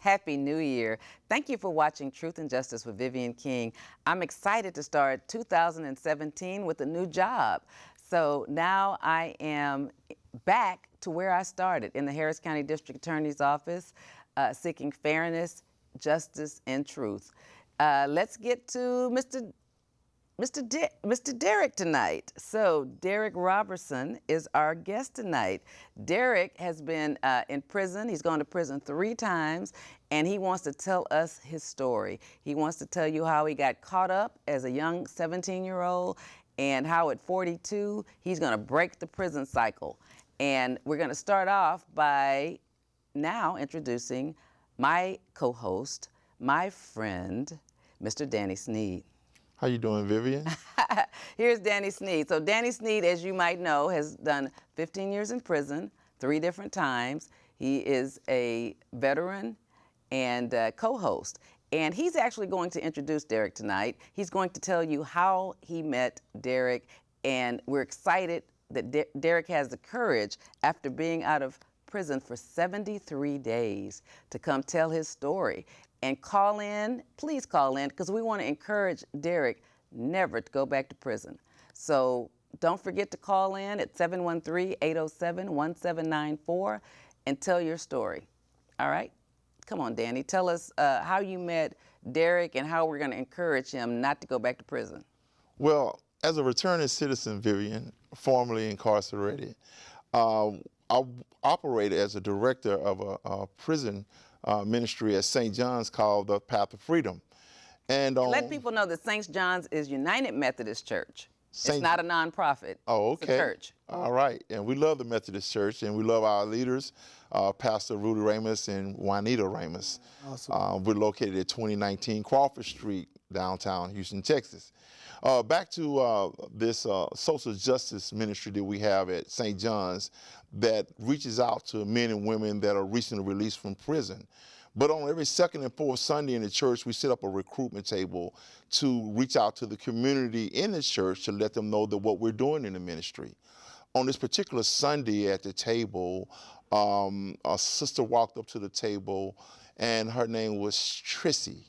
Happy New Year. Thank you for watching Truth and Justice with Vivian King. I'm excited to start 2017 with a new job. So now I am back to where I started in the Harris County District Attorney's Office, seeking fairness, justice, and truth. Let's get to Mr. Derric tonight. So Derric Roberson is our guest tonight. Derric has been in prison. He's gone to prison 3 times, and he wants to tell us his story. He wants to tell you how he got caught up as a young 17-year-old and how at 42, he's going to break the prison cycle. And we're going to start off by now introducing my co-host, my friend, Mr. Danny Sneed. How you doing, Vivian? Here's Danny Sneed. So Danny Sneed, as you might know, has done 15 years in prison, 3 different times. He is a veteran and co-host. And he's actually going to introduce Derric tonight. He's going to tell you how he met Derric, and we're excited that Derric has the courage, after being out of prison for 73 days, to come tell his story. And call in, please call in, because we want to encourage Derric never to go back to prison. So don't forget to call in at 713-807-1794 and tell your story. All right? Come on, Danny. Tell us how you met Derric and how we're going to encourage him not to go back to prison. Well, as a returning citizen, Vivian, formerly incarcerated, I operated as a director of a prison ministry at St.Johns called the Path of Freedom. And let people know that St.Johns is United Methodist Church. It's not a nonprofit. Oh, okay. It's a church. All right. And we love the Methodist Church, and we love our leaders, Pastor Rudy Ramos and Juanita Ramos. Awesome. We're located at 2019 Crawford Street, downtown Houston, Texas. Back to this social justice ministry that we have at St. John's that reaches out to men and women that are recently released from prison. But on every second and fourth Sunday in the church, we set up a recruitment table to reach out to the community in the church to let them know that what we're doing in the ministry. On this particular Sunday at the table, a sister walked up to the table, and her name was Trissy.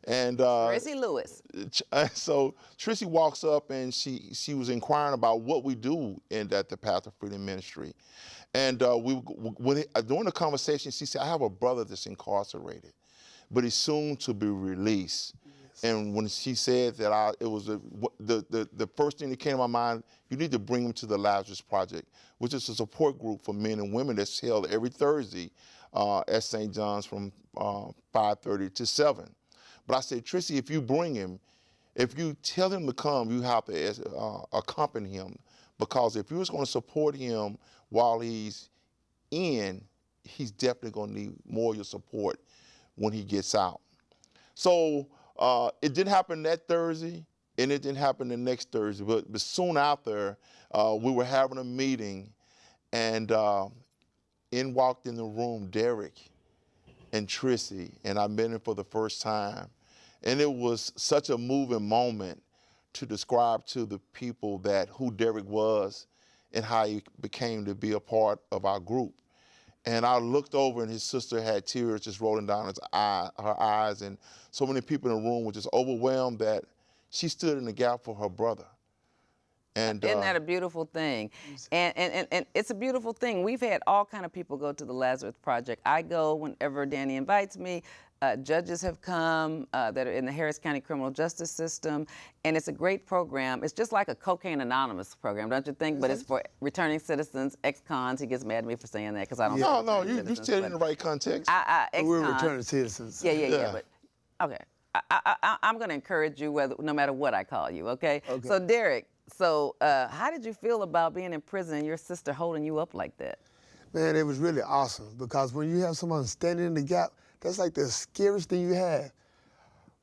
And Tracy Lewis. So Trissy walks up, and she was inquiring about what we do at the Path of Freedom Ministry. And during the conversation, she said, I have a brother that's incarcerated, but he's soon to be released. Yes. And when she said that, it was the first thing that came to my mind, you need to bring him to the Lazareth Project, which is a support group for men and women that's held every Thursday at St. John's from 5:30 to 7. But I said, Trissy, if you bring him, if you tell him to come, you have to accompany him. Because if you're going to support him while he's in, he's definitely going to need more of your support when he gets out. So it didn't happen that Thursday, and it didn't happen the next Thursday. But soon after, we were having a meeting, and in walked in the room Derric and Trissy, and I met him for the first time. And it was such a moving moment to describe to the people who Derric was and how he became to be a part of our group. And I looked over, and his sister had tears just rolling down her eyes, and so many people in the room were just overwhelmed that she stood in the gap for her brother. And isn't that a beautiful thing? And it's a beautiful thing. We've had all kind of people go to the Lazareth Project. I go whenever Danny invites me. Judges have come that are in the Harris County criminal justice system, and it's a great program. It's just like a Cocaine Anonymous program, don't you think? But it's for returning citizens, ex-cons. He gets mad at me for saying that because I don't know. No, you said it in the right context. We're returning citizens. Yeah. But okay, I'm going to encourage you no matter what I call you. Okay. So Derric, how did you feel about being in prison and your sister holding you up like that? Man, it was really awesome, because when you have someone standing in the gap, that's like the scariest thing you have.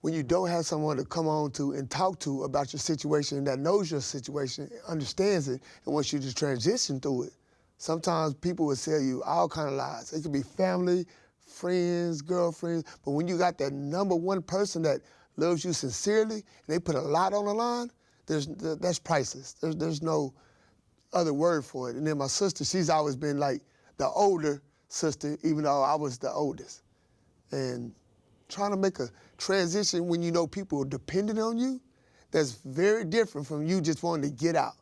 When you don't have someone to come on to and talk to about your situation, that knows your situation, understands it, and wants you to transition through it. Sometimes people will tell you all kind of lies. It could be family, friends, girlfriends, but when you got that number one person that loves you sincerely, and they put a lot on the line, that's priceless. There's no other word for it. And then my sister, she's always been like the older sister, even though I was the oldest. And trying to make a transition when you know people are dependent on you, that's very different from you just wanting to get out.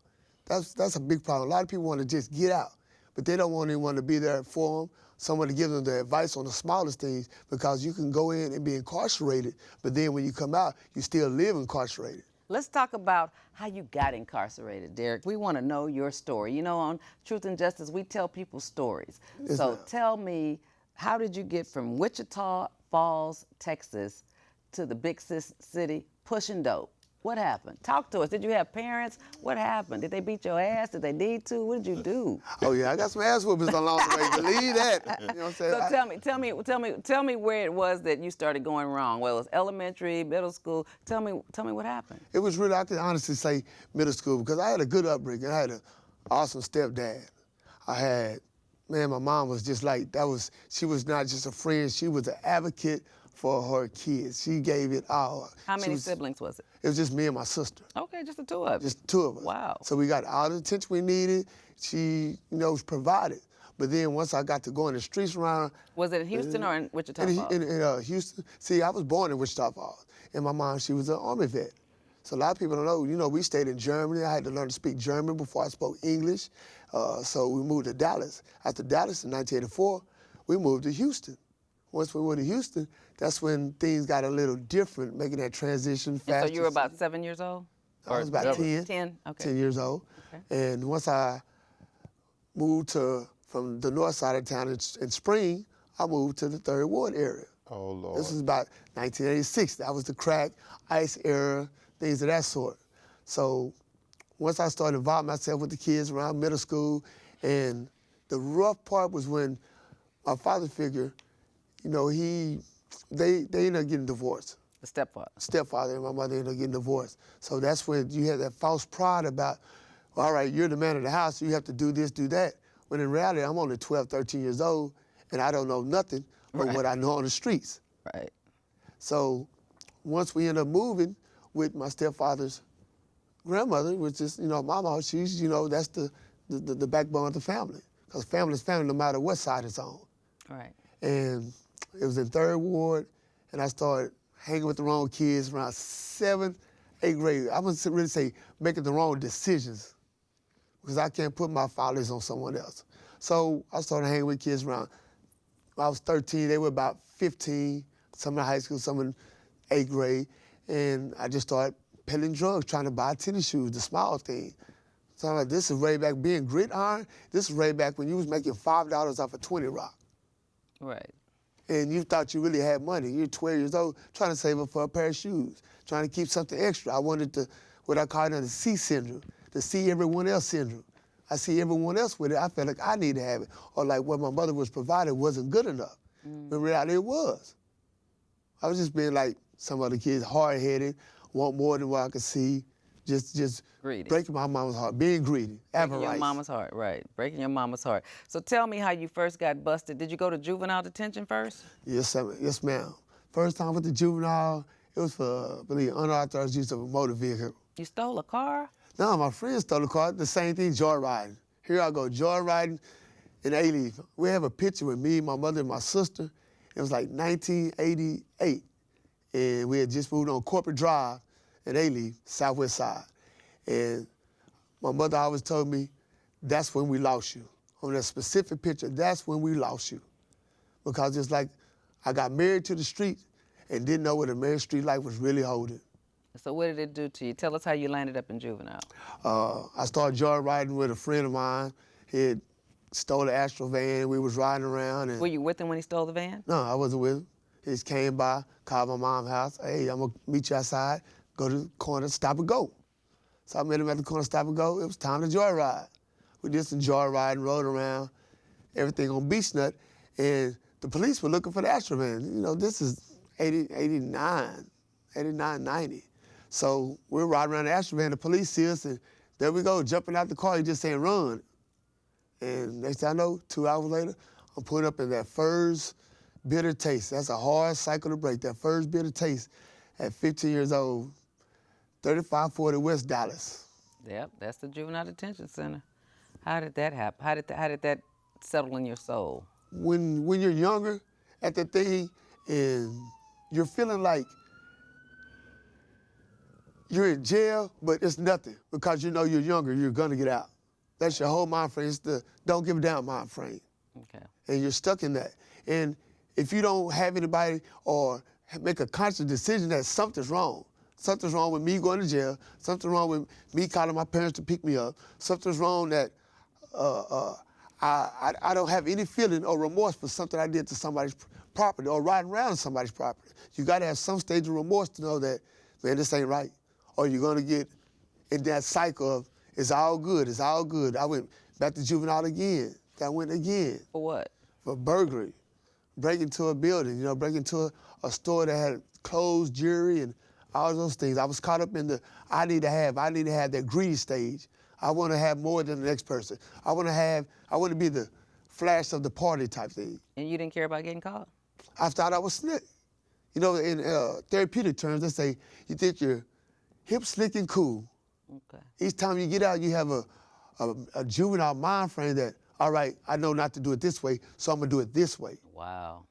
That's a big problem. A lot of people want to just get out, but they don't want anyone to be there for them, someone to give them the advice on the smallest things, because you can go in and be incarcerated, but then when you come out, you still live incarcerated. Let's talk about how you got incarcerated, Derric. We want to know your story. You know, on Truth and Justice, we tell people stories. Yes, So ma'am. tell me, how did you get from Wichita Falls, Texas, to the big city pushing dope? What happened? Talk to us. Did you have parents? What happened? Did they beat your ass? Did they need to? What did you do? Oh yeah, I got some ass whoopings along the way. Believe that. You know what I'm saying? So tell me where it was that you started going wrong. Well, it was elementary, middle school. Tell me what happened. It was really, I can honestly say middle school, because I had a good upbringing. I had an awesome stepdad. My mom was just like, she was not just a friend, she was an advocate for her kids. She gave it all. How many siblings was it? It was just me and my sister. Okay, just the two of you. Just the two of us. Wow. So we got all the attention we needed. She, was provided. But then once I got to go in the streets around. Was it in Houston or in Wichita Falls? In Houston. See, I was born in Wichita Falls. And my mom, she was an Army vet. So a lot of people don't know, we stayed in Germany. I had to learn to speak German before I spoke English. So we moved to Dallas. After Dallas in 1984, we moved to Houston. Once we went to Houston, that's when things got a little different, making that transition faster. And so you were about 7 years old? I was about 10. 10, okay. 10 years old. Okay. And once I moved from the north side of town in Spring, I moved to the 3rd Ward area. Oh, Lord. This was about 1986. That was the crack, ice era, things of that sort. So once I started involving myself with the kids around middle school, and the rough part was when my father figure, they ended up getting divorced. The stepfather. Stepfather and my mother ended up getting divorced. So that's when you had that false pride about, well, all right, you're the man of the house, so you have to do this, do that. When in reality, I'm only 12, 13 years old, and I don't know nothing but what I know on the streets. Right. So once we ended up moving with my stepfather's grandmother, which is, mama, she's, that's the backbone of the family. Because family is family no matter what side it's on. Right. And it was in 3rd Ward, and I started hanging with the wrong kids around 7th, 8th grade. I would really say making the wrong decisions, because I can't put my fathers on someone else. So I started hanging with kids around, when I was 13, they were about 15, some in high school, some in 8th grade, and I just started peddling drugs, trying to buy tennis shoes, the small thing. So I'm like, this is way back being gridiron. This is way back when you was making $5 off a 20 rock. Right. And you thought you really had money. You're 12 years old, trying to save up for a pair of shoes, trying to keep something extra. I wanted to, what I call the C syndrome, the see everyone else syndrome. I see everyone else with it. I felt like I need to have it. Or like what my mother was providing wasn't good enough. But in reality, it was. I was just being like some other kids, hard-headed, want more than what I could see, just Greedy. breaking my mama's heart, being greedy, avarice. Breaking your mama's heart, right. Breaking your mama's heart. So tell me how you first got busted. Did you go to juvenile detention first? Yes, yes, ma'am. First time with the juvenile, it was for, I believe, unauthorized use of a motor vehicle. You stole a car? No, my friend stole the car. The same thing, joyriding. Here I go, joyriding in A-Leaf. We have a picture with me, my mother, and my sister. It was like 1988, and we had just moved on Corporate Drive in A-Leaf, Southwest Side. And my mother always told me, that's when we lost you. On that specific picture, that's when we lost you. Because it's like I got married to the street and didn't know what a married street life was really holding. So what did it do to you? Tell us how you landed up in juvenile. I started joyriding with a friend of mine. He had stole an Astro van. We was riding around. And Were you with him when he stole the van? no, I wasn't with him. He just came by, called my mom's house. Hey, I'm gonna meet you outside. Go to the corner, stop and go. So I met him at the corner, stop and go. It was time to joyride. We did some joyriding, rode around, everything on Beach Nut, and the police were looking for the Astro van. This is 89, 90. So we're riding around the Astro van, the police see us, and there we go, jumping out the car, he just saying run. And next thing I know, 2 hours later, I'm putting up in that first bitter taste. That's a hard cycle to break, that first bitter taste at 15 years old, 3540 West Dallas. Yep, that's the juvenile detention center. How did that happen? How did that settle in your soul? When you're younger at the thing, and you're feeling like you're in jail, but it's nothing because you know you're younger, you're gonna get out. That's your whole mind frame. It's the don't give a damn mind frame. Okay. And you're stuck in that. And if you don't have anybody or make a conscious decision that something's wrong with me going to jail, something's wrong with me calling my parents to pick me up, something's wrong that I don't have any feeling or remorse for something I did to somebody's property or riding around somebody's property. You gotta have some stage of remorse to know that, man, this ain't right. Or you're gonna get in that cycle of, it's all good, it's all good. I went back to juvenile again. I went again. For what? For burglary. Break into a building, break into a store that had clothes, jewelry, and all those things. I was caught up in the, I need to have that greedy stage. I want to have more than the next person. I want to be the flash of the party type thing. And you didn't care about getting caught? I thought I was slick. In therapeutic terms, they say you think you're hip, slick, and cool. Okay. Each time you get out, you have a juvenile mind frame that, all right, I know not to do it this way, so I'm gonna do it this way. Wow.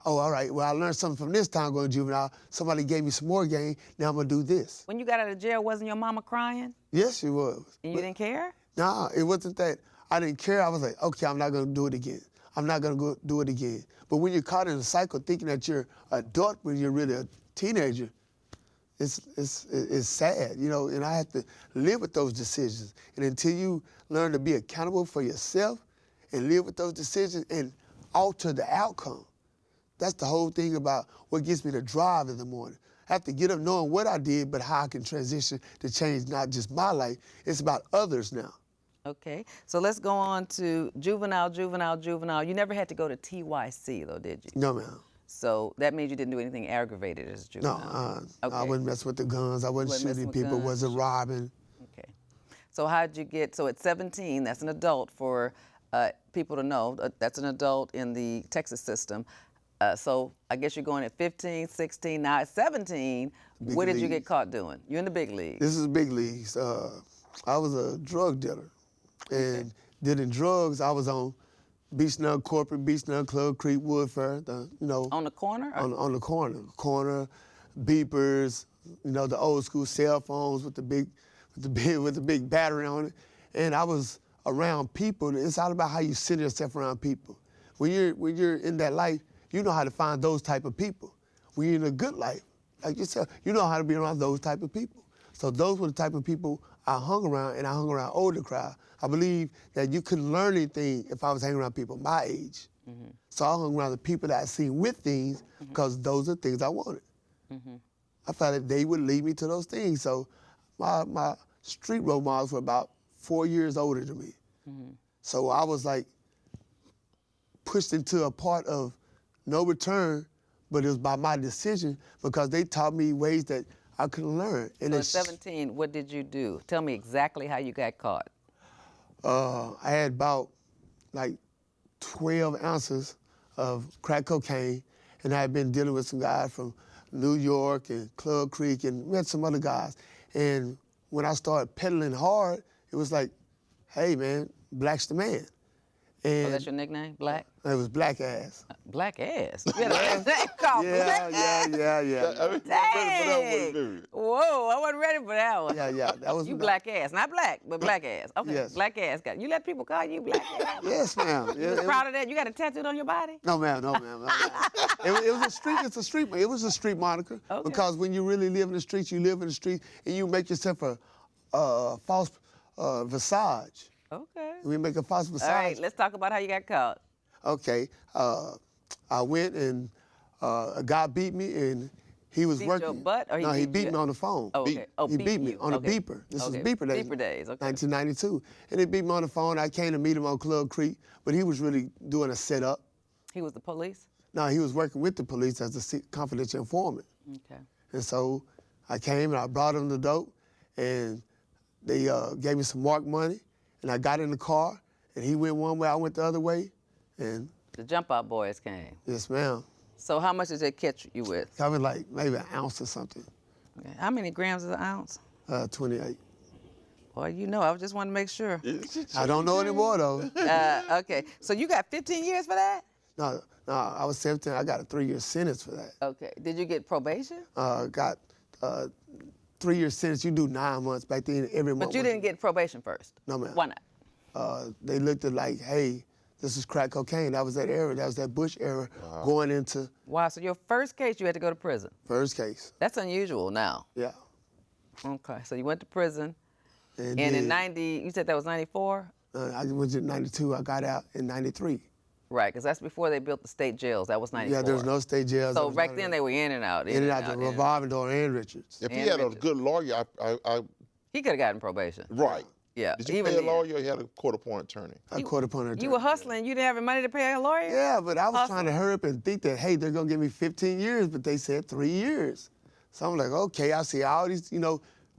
Oh, all right, well, I learned something from this time going to juvenile. Somebody gave me some more game, now I'm gonna do this. When you got out of jail, wasn't your mama crying? Yes, she was. And you didn't care? Nah, it wasn't that I didn't care. I was like, okay, I'm not gonna do it again. I'm not gonna go do it again. But when you're caught in a cycle thinking that you're adult when you're really a teenager, it's sad, and I have to live with those decisions. And until you learn to be accountable for yourself and live with those decisions and alter the outcome, that's the whole thing about what gives me the drive in the morning. I have to get up knowing what I did, but how I can transition to change not just my life, it's about others now. Okay, so let's go on to juvenile. You never had to go to TYC though, did you? No, ma'am. So that means you didn't do anything aggravated as a juvenile? No, okay. I wouldn't mess with the guns. I wasn't shooting people, wasn't robbing. Okay. So how'd you get, so at 17, that's an adult for people to know, that's an adult in the Texas system. So I guess you're going at 15, 16, now at 17, what did you get caught doing? You're in the big league. This is big leagues. I was a drug dealer. And dealing drugs, I was on Beach Nut Corporate, Beach Nut Club, Creek, Wood Fair, On the corner? On the corner, beepers, the old school cell phones with the big battery on it. And I was around people. It's all about how you center yourself around people. When you're in that life, you know how to find those type of people. When you're in a good life, like yourself, you know how to be around those type of people. So those were the type of people I hung around, and I hung around older crowd. I believe that you couldn't learn anything if I was hanging around people my age. Mm-hmm. So I hung around the people that I seen with things because those are things I wanted. Mm-hmm. I felt that they would lead me to those things. So my street role models were about 4 years older than me. Mm-hmm. So I was like pushed into a part of no return, but it was by my decision because they taught me ways that I couldn't learn. And so at 17, what did you do? Tell me exactly how you got caught. I had about like 12 ounces of crack cocaine, and I had been dealing with some guys from New York and Club Creek and met some other guys. And when I started pedaling hard, it was like, hey man, Black's the man. And that's your nickname, Black? It was Black Ass. Black Ass? You had a name called Black Ass? Yeah. Dang! Whoa, I wasn't ready for that one. Yeah. That was you Black Ass, not Black, but Black Ass. Okay, yes. Black Ass. You let people call you Black Ass? Yes, ma'am. You was proud of that? You got a tattoo on your body? No, ma'am. It was a street. It's a street. It was a street moniker. Okay. Because when you really live in the streets, you live in the streets, and you make yourself a false visage. Okay. We make a false visage. All right, let's talk about how you got caught. Okay. I went and a guy beat me, and he was beat working. Your butt, or no, he beat me on the phone. Oh, okay. He beat me on a okay. beeper. This okay. is beeper days. Beeper days, okay. 1992. And he beat me on the phone. I came to meet him on Club Creek, but he was really doing a setup. He was the police? No, he was working with the police as a confidential informant. Okay. And so I came and I brought him the dope, and they gave me some marked money, and I got in the car, and he went one way, I went the other way, and... The Jump Out Boys came? Yes, ma'am. So how much did they catch you with? Probably like maybe an ounce or something. Okay. How many grams is an ounce? 28. Well, I just want to make sure. I don't know anymore, though. Okay, so you got 15 years for that? No, No, I was 17. I got a 3-year sentence for that. Okay. Did you get probation? Got 3-year sentence. You do 9 months back then. Every month. But you didn't get probation first? No, ma'am. Why not? They looked at like, hey, this is crack cocaine. That was that era. That was that Bush era going into. Wow, so your first case, you had to go to prison. First case. That's unusual now. Yeah. Okay, so you went to prison. And in 90, you said that was 94? I went to 92. I got out in 93. Right, because that's before they built the state jails. That was 94. Yeah, there was no state jails. So back then they were in and out. In and out, the revolving door and Richards. If he had a good lawyer, he could have gotten probation. right. Yeah. Did you pay a lawyer or you had a court-appointed attorney? A court-appointed attorney. You were hustling. You didn't have money to pay a lawyer? Yeah, but I was trying to hurry up and think that, hey, they're going to give me 15 years, but they said 3 years. So I'm like, okay, I see all these,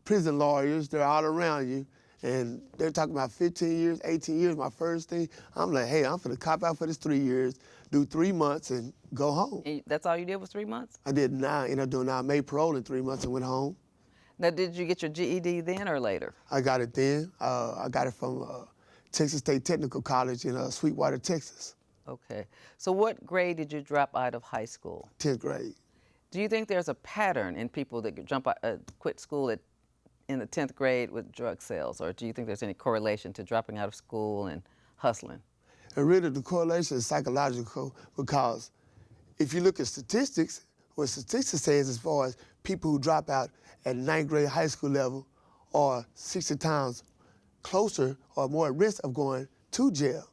prison lawyers, they're all around you, and they're talking about 15 years, 18 years, my first thing. I'm like, hey, I'm finna cop out for this 3 years, do 3 months, and go home. And that's all you did was 3 months? I did 9, ended up doing 9, made parole in 3 months and went home. Now, did you get your GED then or later? I got it then. I got it from Texas State Technical College in Sweetwater, Texas. Okay. So what grade did you drop out of high school? 10th grade. Do you think there's a pattern in people that quit school in the 10th grade with drug sales, or do you think there's any correlation to dropping out of school and hustling? And really, the correlation is psychological because if you look at statistics, what statistics says as far as people who drop out at 9th grade high school level are 60 times closer or more at risk of going to jail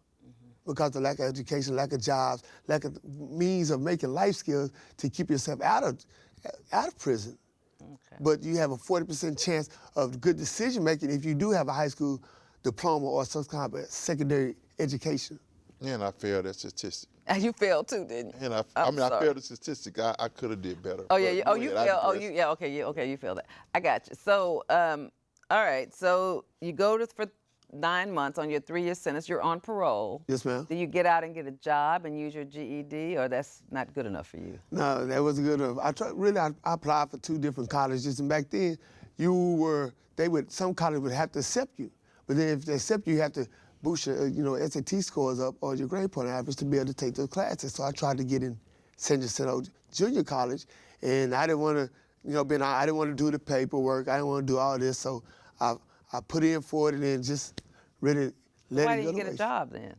because of lack of education, lack of jobs, lack of means of making life skills to keep yourself out of prison. Okay. But you have a 40% chance of good decision making if you do have a high school diploma or some kind of secondary education. Yeah, and I failed that statistic. And you failed too, didn't you? And I failed the statistic. I could have did better. Oh yeah, you failed. Oh You failed that. I got you. So, all right. So you go for 9 months on your 3-year sentence. You're on parole. Yes, ma'am. Do you get out and get a job and use your GED, or that's not good enough for you? No, that wasn't good enough. I applied for 2 different colleges, and back then, some college would have to accept you, but then if they accept you, you have to boost your SAT scores up or your grade point average to be able to take those classes. So I tried to get in San Jacinto Junior College, and I didn't want to, I didn't want to do the paperwork. I didn't want to do all this, so I put in for it and then just really let it go. Why didn't you get a job then?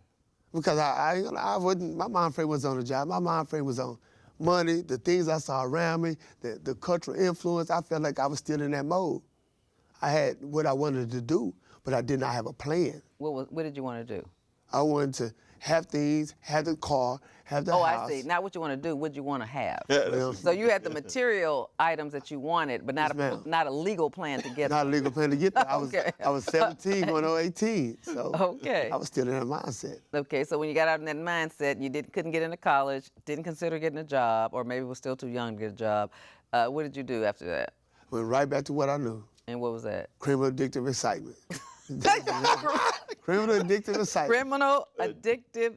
Because I wasn't. My mind frame was on the job. My mind frame was on money, the things I saw around me, the cultural influence. I felt like I was still in that mode. I had what I wanted to do, but I did not have a plan. What did you want to do? I wanted to have things, have the car, have the house. Oh, I see. Not what you want to do, what you want to have. Well, So you had the material items that you wanted, but not a legal plan to get not them. a legal plan to get there. Okay. I was 17 going on 18, so Okay. I was still in that mindset. Okay, so when you got out in that mindset, you couldn't get into college, didn't consider getting a job, or maybe was still too young to get a job. What did you do after that? Went right back to what I knew. And what was that? Criminal addictive excitement. Criminal addictive excitement. Criminal addictive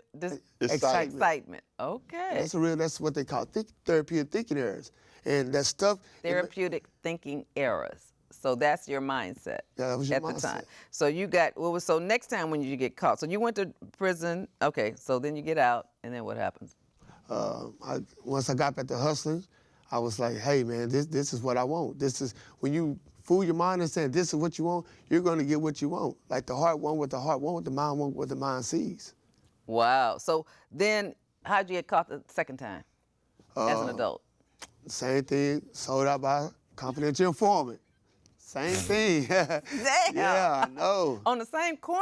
Excitement. Okay. That's what they call therapeutic thinking errors. And that stuff. Therapeutic thinking errors. So that's your mindset Yeah, that was your at the mindset. time. So you got, so next time when you get caught, so you went to prison, okay, so then you get out, and then what happens? Once I got back to hustling, I was like, hey man, this is what I want. This is, when you fool your mind and saying this is what you want, you're gonna get what you want. Like the heart want what the heart want, the mind want what the mind sees. Wow. So then how'd you get caught the second time as an adult? Same thing, sold out by confidential informant. Same thing. Damn. Yeah, I know. On the same corner?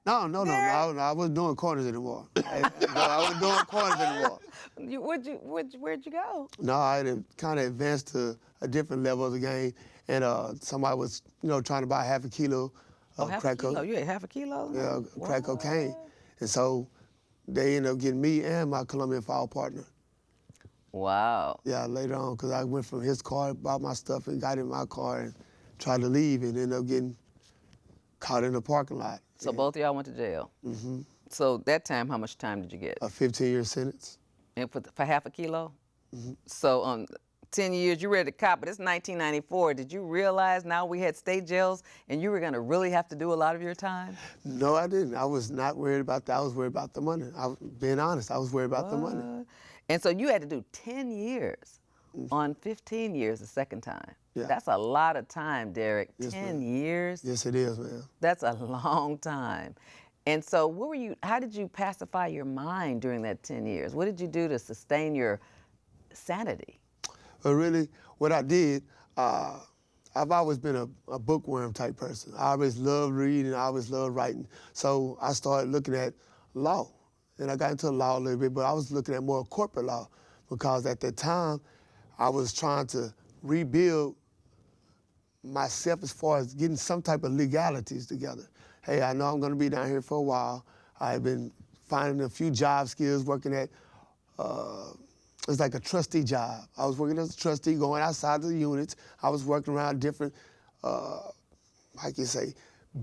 No, Derric? I wasn't doing corners anymore. I wasn't doing corners anymore. Where'd you go? No, I had kind of advanced to a different level of the game, and somebody was, trying to buy half a kilo of Half crack a kilo? cocaine. You ate half a kilo? Yeah, crack cocaine. And so they ended up getting me and my Colombian foul partner. Wow. Yeah, later on, because I went from his car, bought my stuff, and got in my car and tried to leave, and ended up getting caught in the parking lot. So both of y'all went to jail? Mm-hmm. So that time, how much time did you get? A 15-year sentence. And for half a kilo? Mm-hmm. So 10 years, you ready to cop, but it's 1994. Did you realize now we had state jails and you were gonna really have to do a lot of your time? No, I didn't. I was not worried about that. I was worried about the money. Being honest, I was worried about the money. And so you had to do 10 years on 15 years the second time. Yeah. That's a lot of time, Derric. Yes, 10 ma'am. years. Yes, it is, man. That's a long time. And so how did you pacify your mind during that 10 years? What did you do to sustain your sanity? But really, what I did, I've always been a bookworm type person. I always loved reading, I always loved writing. So I started looking at law. And I got into law a little bit, but I was looking at more corporate law because at that time, I was trying to rebuild myself as far as getting some type of legalities together. Hey, I know I'm gonna be down here for a while. I've been finding a few job skills working at, it's like a trustee job. I was working as a trustee, going outside of the units. I was working around different,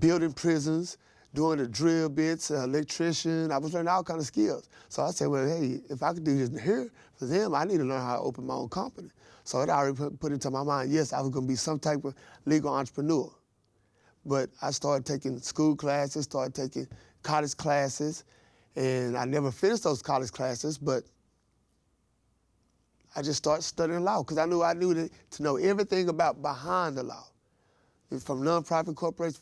building prisons, doing the drill bits, electrician. I was learning all kinds of skills. So I said, well, hey, if I could do this here for them, I need to learn how to open my own company. So it already put into my mind, yes, I was gonna be some type of legal entrepreneur. But I started taking school classes, started taking college classes, and I never finished those college classes, but I just started studying law because I knew to know everything about behind the law. From nonprofit corporations,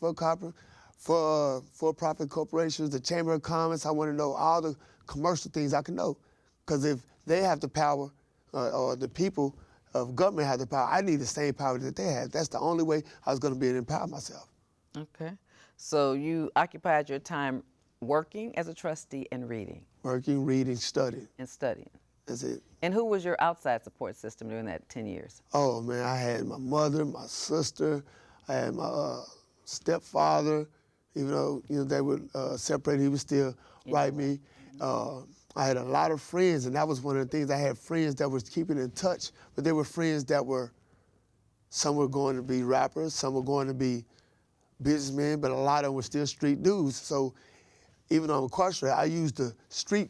for-profit corporations, the Chamber of Commerce, I want to know all the commercial things I can know. Because if they have the power, or the people of government have the power, I need the same power that they have. That's the only way I was going to be able to empower myself. Okay. So you occupied your time working as a trustee and reading. Working, reading, studying. And studying. That's it. And who was your outside support system during that 10 years? Oh, man, I had my mother, my sister, I had my stepfather. Even though they were separated, he would still write me. I had a lot of friends, and that was one of the things. I had friends that was keeping in touch, but they were friends that some were going to be rappers, some were going to be businessmen, but a lot of them were still street dudes. So even though I'm incarcerated, I used the street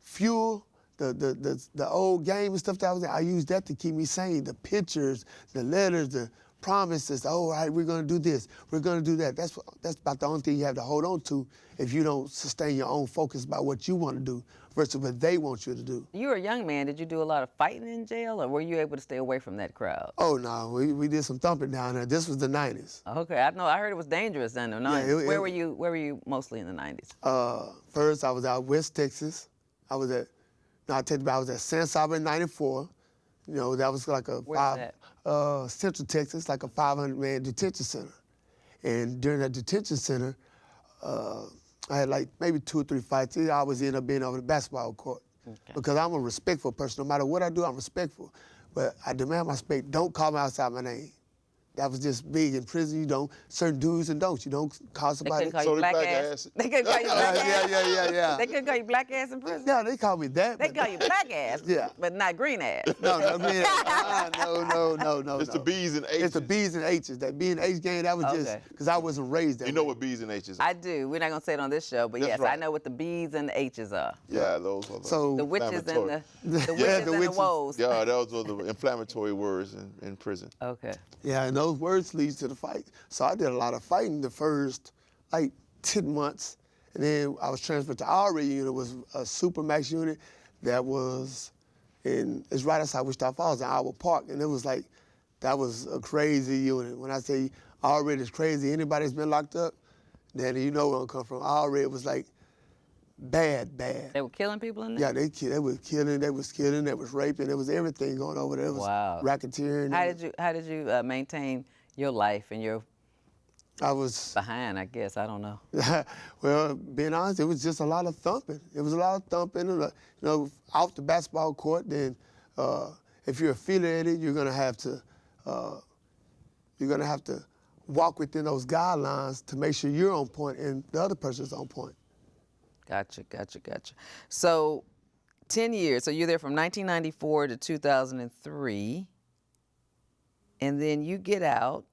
fuel, the old game and stuff that I was in, I used that to keep me sane. The pictures, the letters, the promises, oh, all right, we're gonna do this, we're gonna do that. That's about the only thing you have to hold on to if you don't sustain your own focus about what you want to do versus what they want you to do. You were a young man. Did you do a lot of fighting in jail, or were you able to stay away from that crowd? Oh, no, we did some thumping down there. This was the 90s. Okay, I know. I heard it was dangerous then. The 90s. Where were you mostly in the 90s? First, I was out West Texas. I was at San Saba in 94. That was like Central Texas, like a 500-man detention center. And during that detention center, I had like maybe 2 or 3 fights. I always end up being over the basketball court. Okay. Because I'm a respectful person. No matter what I do, I'm respectful. But I demand my respect. Don't call me outside my name. That was just big in prison. You don't, certain do's and don'ts. You don't call somebody. They couldn't call you black ass. They couldn't call you black ass. Yeah. They couldn't call you black ass in prison. Yeah, they call me that. They call you black ass. Yeah. But not green ass. No, green ass. No. It's the B's and H's. It's the B's and H's. That B and H game, that was just because I wasn't raised that way. You know what B's and H's are? I do. We're not gonna say it on this show, but That's yes, right. I know what the B's and the H's are. Yeah, those are The witches and the witches and the woes. Yeah, those were the inflammatory words in prison. Okay. Yeah, and those words lead to the fight. So I did a lot of fighting the first, 10 months. And then I was transferred to our unit. It was a Supermax unit that was it's right outside Wichita Falls in Iowa Park. And it was that was a crazy unit. When I say already it's crazy, anybody that's been locked up, then you know where I'm coming from. Already it was bad. They were killing people in there? Yeah, they was killing, they was raping, there was everything going over there. It was racketeering. How did you maintain your life and your I was behind, I guess, I don't know. Well, being honest, it was just a lot of thumping. It was a lot of thumping, off the basketball court. Then, if you're affiliated, you're gonna have to walk within those guidelines to make sure you're on point and the other person's on point. Gotcha. So, 10 years. So you're there from 1994 to 2003, and then you get out.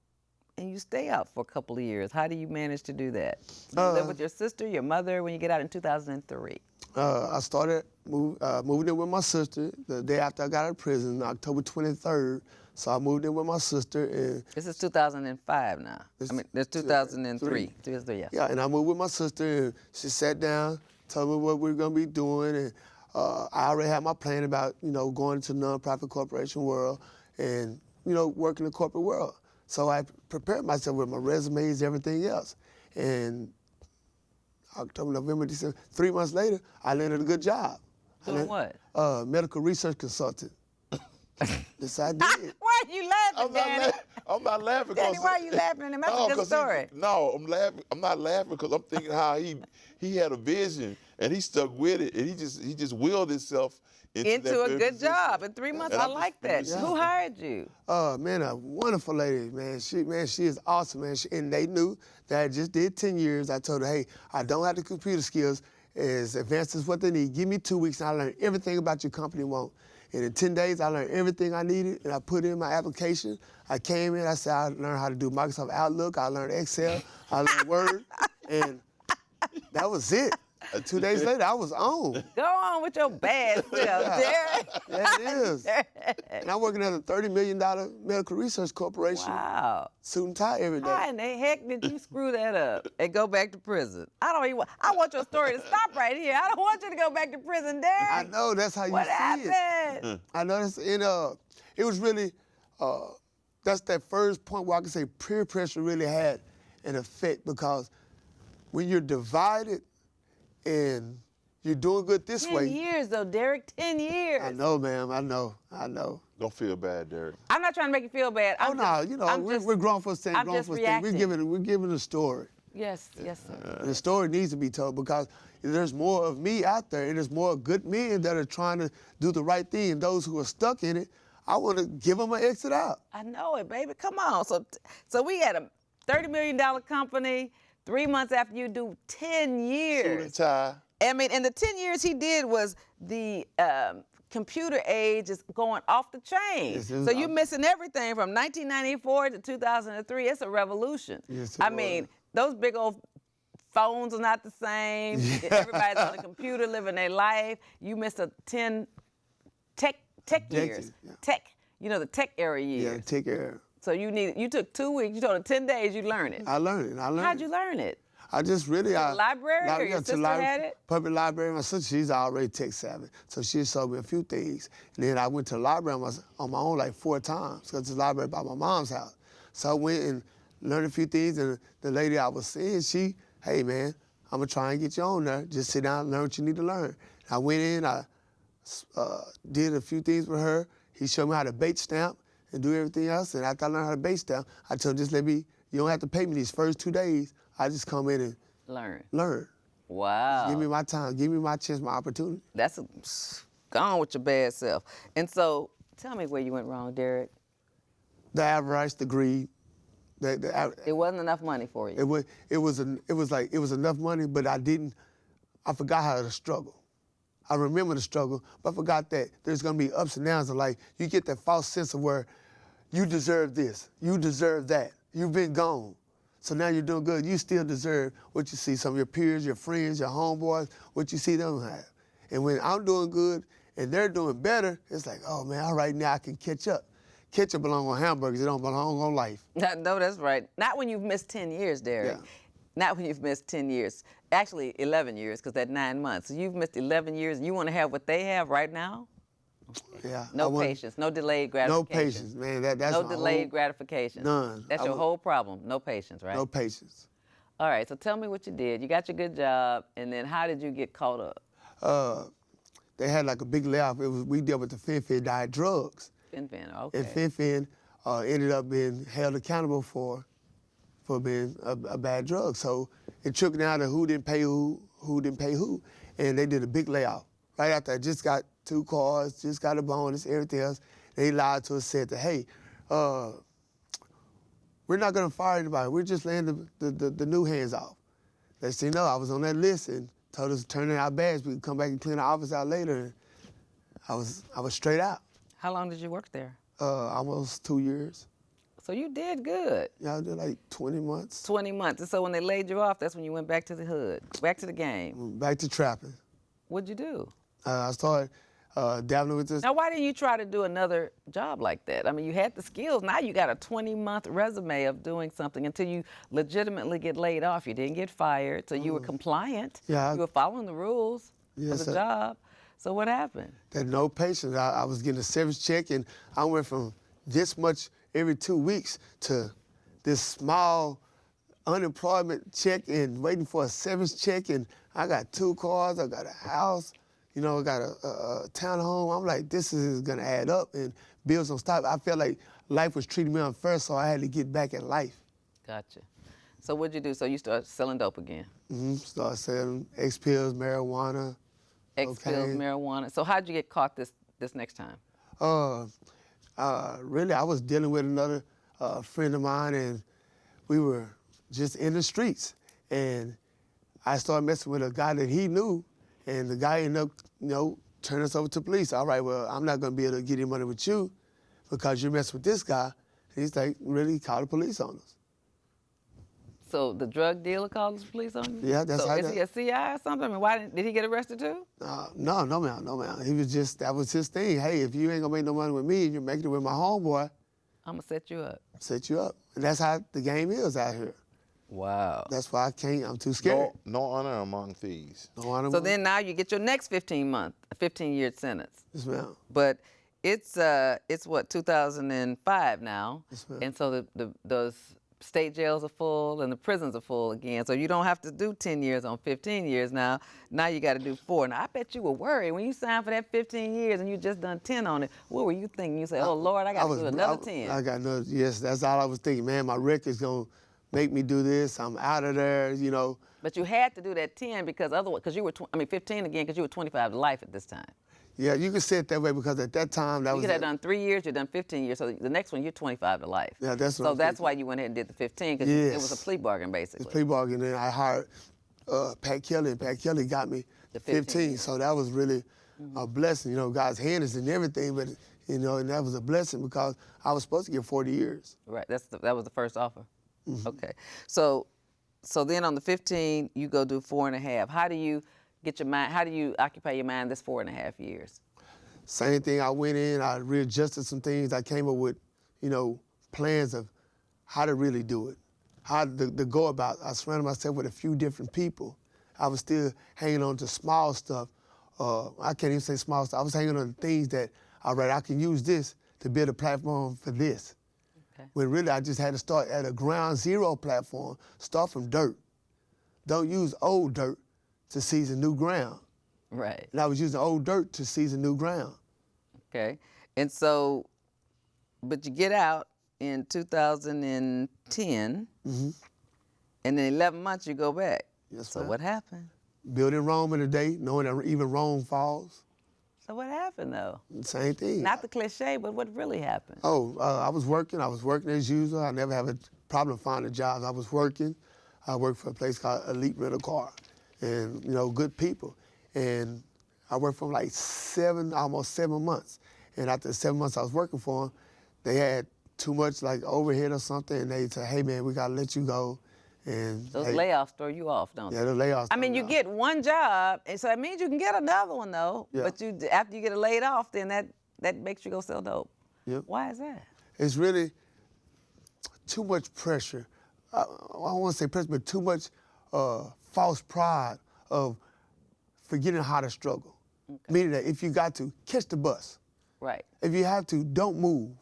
And you stay out for a couple of years. How do you manage to do that? You live with your sister, your mother, when you get out in 2003? I started moving in with my sister the day after I got out of prison, October 23rd. So I moved in with my sister. And this is 2005 now. There's 2003. 2003, yeah. Yeah, and I moved with my sister, and she sat down, told me what we were going to be doing, and I already had my plan about, going into the nonprofit corporation world and, working in the corporate world. So I prepared myself with my resumes, everything else. And October, November, December, 3 months later, I landed a good job. Doing what? Medical research consultant. Yes, I did. Why are you laughing, Danny? I'm not laughing because. Danny, why are you laughing? That's a good story. I'm laughing. I'm not laughing because I'm thinking how he had a vision and he stuck with it and he just willed himself into a good job in 3 months. I like that. Yeah. Who hired you? Man, a wonderful lady, man. She is awesome, man. And they knew that I just did 10 years. I told her, hey, I don't have the computer skills as advanced as what they need. Give me 2 weeks and I learn everything about your company want. And in 10 days, I learned everything I needed, and I put in my application. I came in, I said I learned how to do Microsoft Outlook, I learned Excel, I learned Word, and that was it. 2 days later, I was on. Go on with your bad self, Derric. Yeah, it is. And I'm working at a $30 million medical research corporation. Wow. Suit and tie every day. How in the heck did you screw that up and go back to prison? I want your story to stop right here. I don't want you to go back to prison, Derric. I know, that's how you What see happened? it. I know that's, and it was really, that's that first point where I can say peer pressure really had an effect because when you're divided and you're doing good this 10 way. years though, Derric, 10 years. I know, ma'am, I know. Don't feel bad, Derric. I'm not trying to make you feel bad. We're grown folks saying grown folks thing. We're giving a story. Yes, sir. And the story needs to be told because there's more of me out there and there's more good men that are trying to do the right thing and those who are stuck in it, I want to give them an exit out. I know it, baby. Come on. So we had a $30 million company. 3 months after you do 10 years. Suit and tie. I mean, and the 10 years he did was the computer age is going off the chain. Yes, so you're missing everything from 1994 to 2003. It's a revolution. Yes, I mean, those big old phones are not the same. Yeah. Everybody's on the computer living their life. You missed a 10 tech years. Yeah. Tech, the tech era years. Yeah, take care. So you took 2 weeks. You told her 10 days. You learned it. I learned it. How'd you learn it? I just really. The library or your sister had it? Public library. My sister, she's already tech savvy, so she showed me a few things. And then I went to the library on my own like 4 times because the library by my mom's house. So I went and learned a few things. And the lady I was seeing, hey man, I'm gonna try and get you on there. Just sit down and learn what you need to learn. I went in. I did a few things with her. He showed me how to bait stamp and do everything else. And after I learned how to bait stamp, I told him, just you don't have to pay me these first 2 days. I just come in and learn. Wow. Give me my time. Give me my chance, my opportunity. Gone with your bad self. And so, tell me where you went wrong, Derric. The avarice, the greed. It wasn't enough money for you. It was enough money, but I forgot how to struggle. I remember the struggle, but I forgot that there's gonna be ups and downs in life. You get that false sense of where you deserve this, you deserve that. You've been gone. So now you're doing good. You still deserve what you see. Some of your peers, your friends, your homeboys, what you see them have. And when I'm doing good and they're doing better, it's like, oh man, all right, now I can catch up. Ketchup belong on hamburgers, it don't belong on life. No, that's right. Not when you've missed 10 years, Derric. Yeah. Not when you've missed 10 years. Actually, 11 years, because that's 9 months. So you've missed 11 years, and you want to have what they have right now? Yeah. No patience, no delayed gratification. No patience, man. That's no my delayed gratification. None. That's your whole problem. No patience, right? No patience. All right, so tell me what you did. You got your good job, and then how did you get caught up? They had like a big layoff. We dealt with the Fin diet drugs. Fin, okay. And Fin ended up being held accountable for being a bad drug. So it trickled down to who didn't pay who didn't pay who. And they did a big layoff. Right after I just got 2 cars, just got a bonus, everything else. They lied to us, said that, hey, we're not gonna fire anybody. We're just laying the new hands off. Next thing you know, I was on that list and told us to turn in our badge. We could come back and clean our office out later. And I was straight out. How long did you work there? Almost 2 years. So you did good. Yeah, I did like 20 months. 20 months. And so when they laid you off, that's when you went back to the hood, back to the game. Back to trapping. What'd you do? I started dabbling with this. Now, why didn't you try to do another job like that? I mean, you had the skills. Now you got a 20-month resume of doing something until you legitimately get laid off. You didn't get fired, so you were compliant. Yeah. You were following the rules of the job. So what happened? That no patience. I was getting a service check, and I went from this much every 2 weeks to this small unemployment check and waiting for a service check. And I got 2 cars, I got a house, I got a townhome. I'm like, this is gonna add up, and bills don't stop. I felt like life was treating me unfair, so I had to get back in life. Gotcha. So what'd you do? So you started selling dope again? Started selling X pills, marijuana. X pills, marijuana. So how'd you get caught this next time? Really, I was dealing with another friend of mine, and we were just in the streets. And I started messing with a guy that he knew, and the guy ended up, turning us over to police. All right, well, I'm not gonna be able to get any money with you because you're messing with this guy. And he's like, really called the police on us. So the drug dealer called the police on you? Yeah, that's so how. Is he a CI or something? I mean, did he get arrested too? No, man. He was that was his thing. Hey, if you ain't gonna make no money with me and you're making it with my homeboy, I'm gonna set you up. Set you up. And that's how the game is out here. Wow. That's why I'm too scared. No honor among thieves. No honor. So then now you get your next 15-year sentence. Yes, ma'am. But it's what, 2005 now? Yes, ma'am. And so those state jails are full and the prisons are full again. So you don't have to do 10 years on 15 years now. Now you got to do 4. Now I bet you were worried when you signed for that 15 years and you just done 10 on it. What were you thinking? You say, oh Lord, I got to do another 10. I got another. Yes, that's all I was thinking. Man, my record's gonna make me do this. I'm out of there. But you had to do that 10 because otherwise, because you were 15 again because you were 25 to life at this time. Yeah, you can say it that way because at that time you could have done 3 years, you've done 15 years, so the next one you're 25 to life. Yeah, that's what So that's why you went ahead and did the 15 because it was a plea bargain basically. It's a plea bargain, and I hired Pat Kelly, and Pat Kelly got me the 15. So that was really a blessing. God's hand is in everything, but and that was a blessing because I was supposed to get 40 years. Right. That was the first offer. Okay. So then on the 15 you go do 4.5. How do you get your mind? How do you occupy your mind this 4.5 years? Same thing. I went in. I readjusted some things. I came up with, plans of how to really do it, how to go about. I surrounded myself with a few different people. I was still hanging on to small stuff. I can't even say small stuff. I was hanging on to things that, all right, I can use this to build a platform for this. Okay. When really I just had to start at a ground zero platform, start from dirt. Don't use old dirt to season new ground. Right. And I was using old dirt to season new ground. Okay. And so, but you get out in 2010, and in 11 months you go back. Yes, so ma'am. what happened? Building Rome in a day, knowing that even Rome falls. So what happened though? Same thing. Not the cliche, but what really happened? I was working as usual. I never have a problem finding jobs. I was working. I worked for a place called Elite Rental Car, and good people. And I worked for like almost 7 months. And after 7 months I was working for them, they had too much like overhead or something, and they said, hey man, we gotta let you go. And those layoffs throw you off, don't they? Yeah, the layoffs. I mean, you get one job, and so that means you can get another one though. Yeah. But after you get laid off, then that makes you go sell dope. Yep. Why is that? It's really too much pressure. I don't want to say pressure, but too much false pride of forgetting how to struggle. Okay. Meaning that if you got to, catch the bus. Right. If you have to, don't move.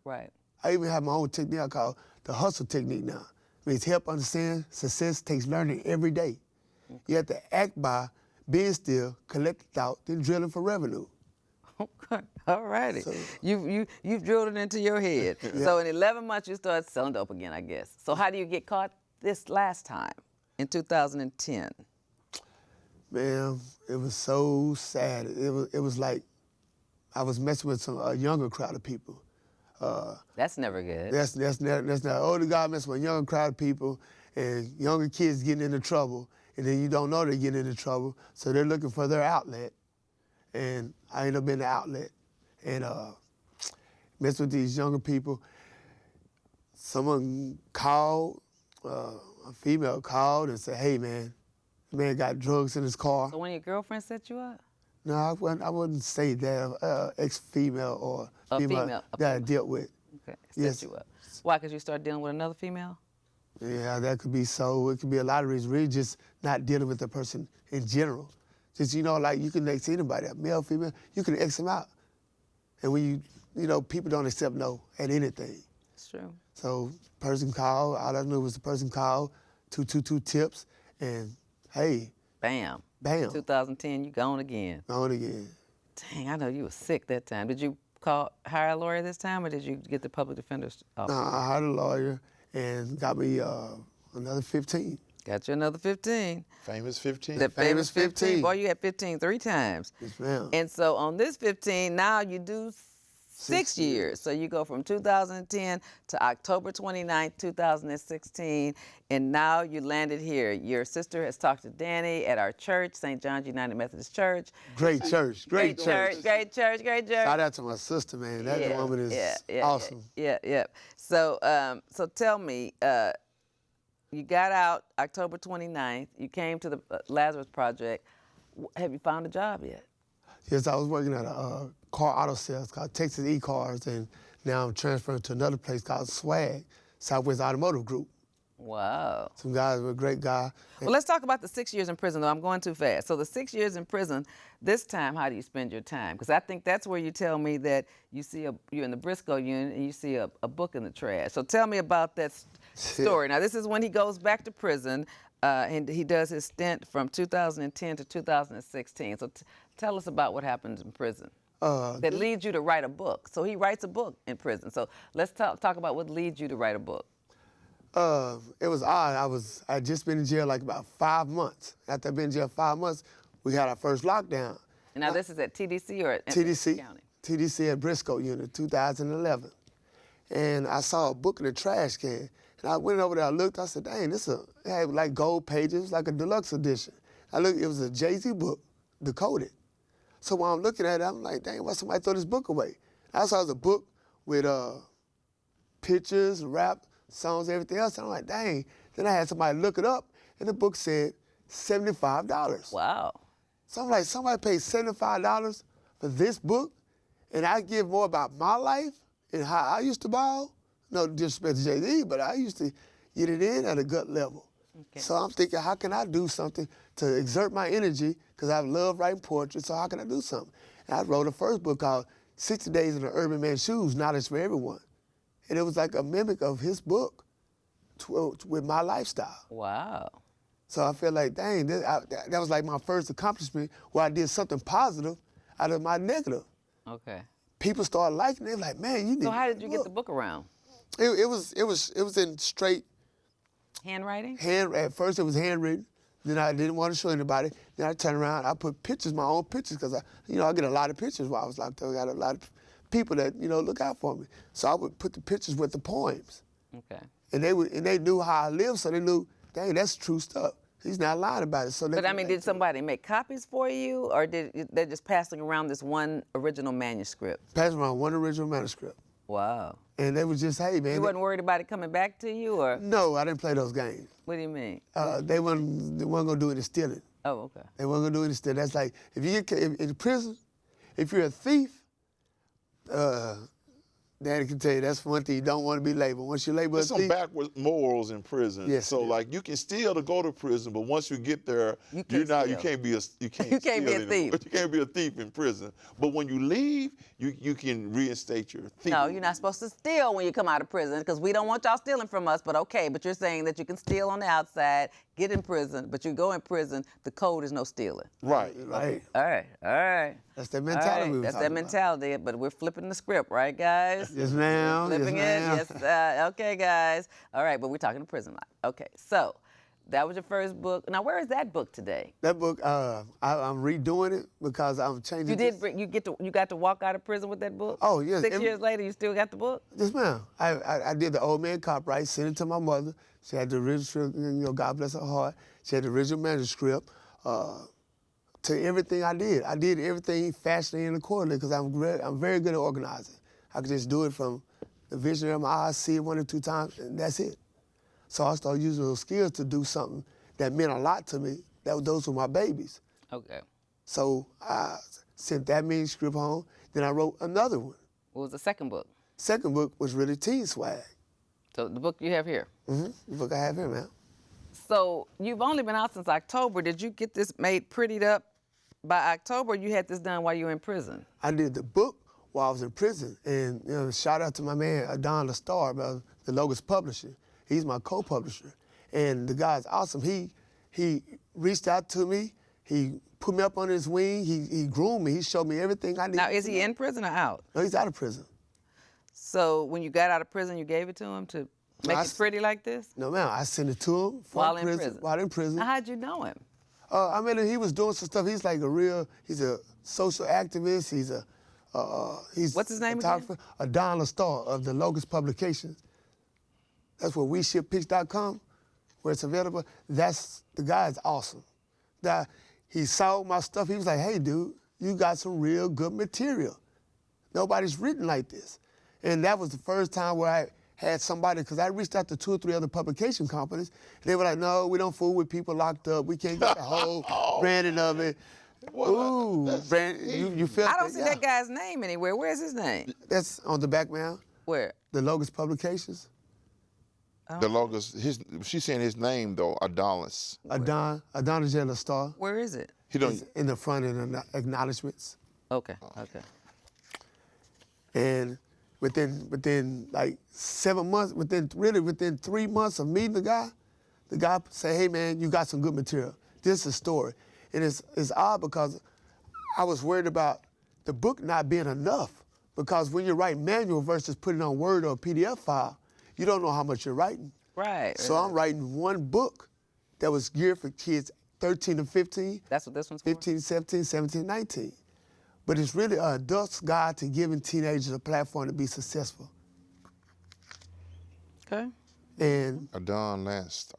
Right. I even have my own technique I call the hustle technique now. It means help understand success takes learning every day. Okay. You have to act by being still, collect the thought, then drilling for revenue. Okay. All righty. So, you've drilled it into your head. Yeah. So in 11 months you start selling dope again, I guess. So how do you get caught this last time in 2010? Man, it was so sad. It was like I was messing with some younger crowd of people. That's never good. That's not. Older guy messing with a younger crowd of people, and younger kids getting into trouble, and then you don't know they're getting into trouble, so they're looking for their outlet. And I ended up in the outlet, and messed with these younger people. Someone called, a female called and said, "Hey man, the man got drugs in his car." So one of your girlfriends set you up? No, I wouldn't say that. Ex-female or female that I dealt with. Okay, set you up. Why? Because you started dealing with another female? Yeah, that could be so. It could be a lot of reasons. Really just not dealing with the person in general. Just, like you can X anybody out, male, female, you can X them out. And when people don't accept no at anything. It's true. So person called, all I knew was the person called, 222 tips, and hey. Bam. Bam. 2010, you gone again. Gone again. Dang, I know you were sick that time. Did you hire a lawyer this time, or did you get the public defender's office? No, I hired a lawyer and got me another 15. Got you another 15. Famous 15. The famous 15. 15. Boy, you had 15 3 times. Yes, ma'am. And so on this 15, now you do 6 years. So you go from 2010 to October 29th, 2016, and now you landed here. Your sister has talked to Danny at our church, St.Johns United Methodist Church. Great church. Great church. Great church. Shout out to my sister, man. That woman is awesome. Yeah. So, so tell me, you got out October 29th. You came to the Lazareth Project. Have you found a job yet? Yes, I was working at a car auto sales called Texas E-Cars, and now I'm transferring to another place called Swag, Southwest Automotive Group. Wow. Some guys were a great guy. Well, let's talk about the 6 years in prison, though. I'm going too fast. So the 6 years in prison, this time, how do you spend your time? Because I think that's where you tell me that you're in the Briscoe unit and you see a book in the trash. So tell me about that story. Now, this is when he goes back to prison, and he does his stint from 2010 to 2016. So tell us about what happens in prison that leads you to write a book. So he writes a book in prison. So let's talk about what leads you to write a book. It was odd. I had just been in jail like about 5 months. After I'd been in jail 5 months, we had our first lockdown. And now this is at TDC or at TDC, County? TDC at Briscoe Unit, 2011. And I saw a book in the trash can. And I went over there, I looked, I said, dang, it had like gold pages, like a deluxe edition. I looked, it was a Jay-Z book, decoded. So while I'm looking at it, I'm like, dang, why somebody throw this book away? I saw it was a book with pictures, rap, songs, everything else. And I'm like, dang. Then I had somebody look it up, and the book said $75. Wow. So I'm like, somebody paid $75 for this book, and I give more about my life and how I used to ball? No disrespect to Jay-Z, but I used to get it in at a gut level. Okay. So I'm thinking, how can I do something to exert my energy? Because I love writing poetry, so how can I do something? And I wrote a first book called 60 Days in an Urban Man's Shoes, Knowledge for Everyone. And it was like a mimic of his book with my lifestyle. Wow. So I feel like, dang, that was like my first accomplishment where I did something positive out of my negative. Okay. People started liking it. They were like, man, you need. So how did you get the book around? It was in straight Handwriting? At first it was handwritten. Then I didn't want to show anybody. Then I turned around. I put pictures, my own pictures, because I get a lot of pictures while I was locked up. I got a lot of people that look out for me. So I would put the pictures with the poems. Okay. And they knew how I lived, so they knew, dang, that's true stuff. He's not lying about it. So But I mean, did somebody make copies for you, or they're just passing around this one original manuscript? Passing around one original manuscript. Wow. And they was just, hey, man. You wasn't worried about it coming back to you, or? No, I didn't play those games. What do you mean? They weren't gonna do any stealing. Oh, okay. They weren't gonna do any stealing. That's like, if you get in prison, if you're a thief, Daddy can tell you that's one thing you don't want to be labeled. Once you're labeled There's a some thief, backwards morals in prison. Yes, So yeah. like you can steal to go to prison, but once you get there, You you can't can't be a You can't steal be a anymore. thief. You can't be a thief in prison. But when you leave, you can reinstate your thief. No, you're not supposed to steal when you come out of prison, because we don't want y'all stealing from us, but okay. But you're saying that you can steal on the outside, get in prison, but you go in prison, the code is no stealing. Right. right. All right. That's that All mentality. right, we were that's that talking about. mentality, but we're flipping the script, right, guys? Yes, ma'am. Flipping Yes, it, ma'am. yes. Okay, guys. All right, but we're talking to prison life. Okay, so that was your first book. Now, where is that book today? That book, I'm redoing it because I'm changing. You did bring, you got to walk out of prison with that book? Oh, yes. 6 years later, you still got the book? Yes, ma'am. I did the old man copyright, sent it to my mother. She had the original, God bless her heart. She had the original manuscript to everything I did. I did everything fashionably and accordingly because I'm very good at organizing. I could just do it from the vision of my eyes, see it 1 or 2 times, and that's it. So I started using those skills to do something that meant a lot to me. Those were my babies. Okay. So I sent that manuscript home. Then I wrote another one. What was the second book? Second book was really teen swag. So the book you have here. The book I have here, man. So you've only been out since October. Did you get this made prettied up by October, you had this done while you were in prison. I did the book while I was in prison, and shout out to my man Don LaStar, the Logos Publisher. He's my co-publisher, and the guy's awesome. He reached out to me. He put me up under his wing. He groomed me. He showed me everything I needed. Now, is he in prison or out? No, he's out of prison. So when you got out of prison, you gave it to him to make it pretty like this? No, ma'am. I sent it to him While in prison. While in prison. Now, how'd you know him? I mean, he was doing some stuff. He's like he's a social activist. He's What's his name again? Don LaStar of the Logos Publications. That's where WeShipPitch.com, where it's available. The guy is awesome. He saw my stuff. He was like, hey, dude, you got some real good material. Nobody's written like this. And that was the first time where I had somebody, because I reached out to 2 or 3 other publication companies. And they were like, no, we don't fool with people locked up. We can't get the whole branding of it. Ooh, you felt I don't see that guy's name anywhere. Where's his name? That's on the back, ma'am. Where? The Logos Publications. The Logos, she's saying his name though, Adonis. Adonis J. LaStar. Where is it? It's in the front in the acknowledgments. Okay. And within like 7 months, within 3 months of meeting the guy said, hey man, you got some good material. This is a story. And it's odd because I was worried about the book not being enough, because when you write manual versus putting it on Word or a PDF file, you don't know how much you're writing. Right. So I'm writing one book that was geared for kids 13 to 15. That's what this one's for? 15, 17, 17, 19. But it's really an adult's guide to giving teenagers a platform to be successful. Okay. And Adon Landstar.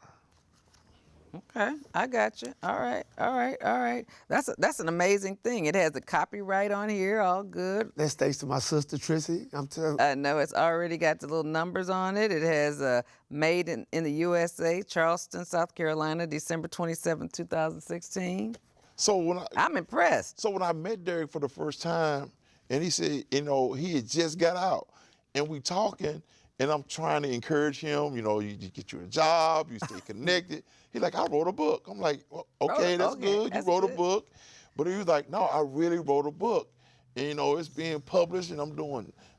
Okay, I got you. All right. That's an amazing thing. It has the copyright on here, all good. that's thanks to my sister, Trissy. I'm telling you. No, it's already got the little numbers on it. It has made in the USA, Charleston, South Carolina, December 27, 2016. So I'm impressed. So when I met Derric for the first time, and he said, he had just got out, and we talking, and I'm trying to encourage him, you get you a job, you stay connected. He's like, I wrote a book. I'm like, well, okay, that's good. You wrote a book. But he was like, no, I really wrote a book. And, it's being published, and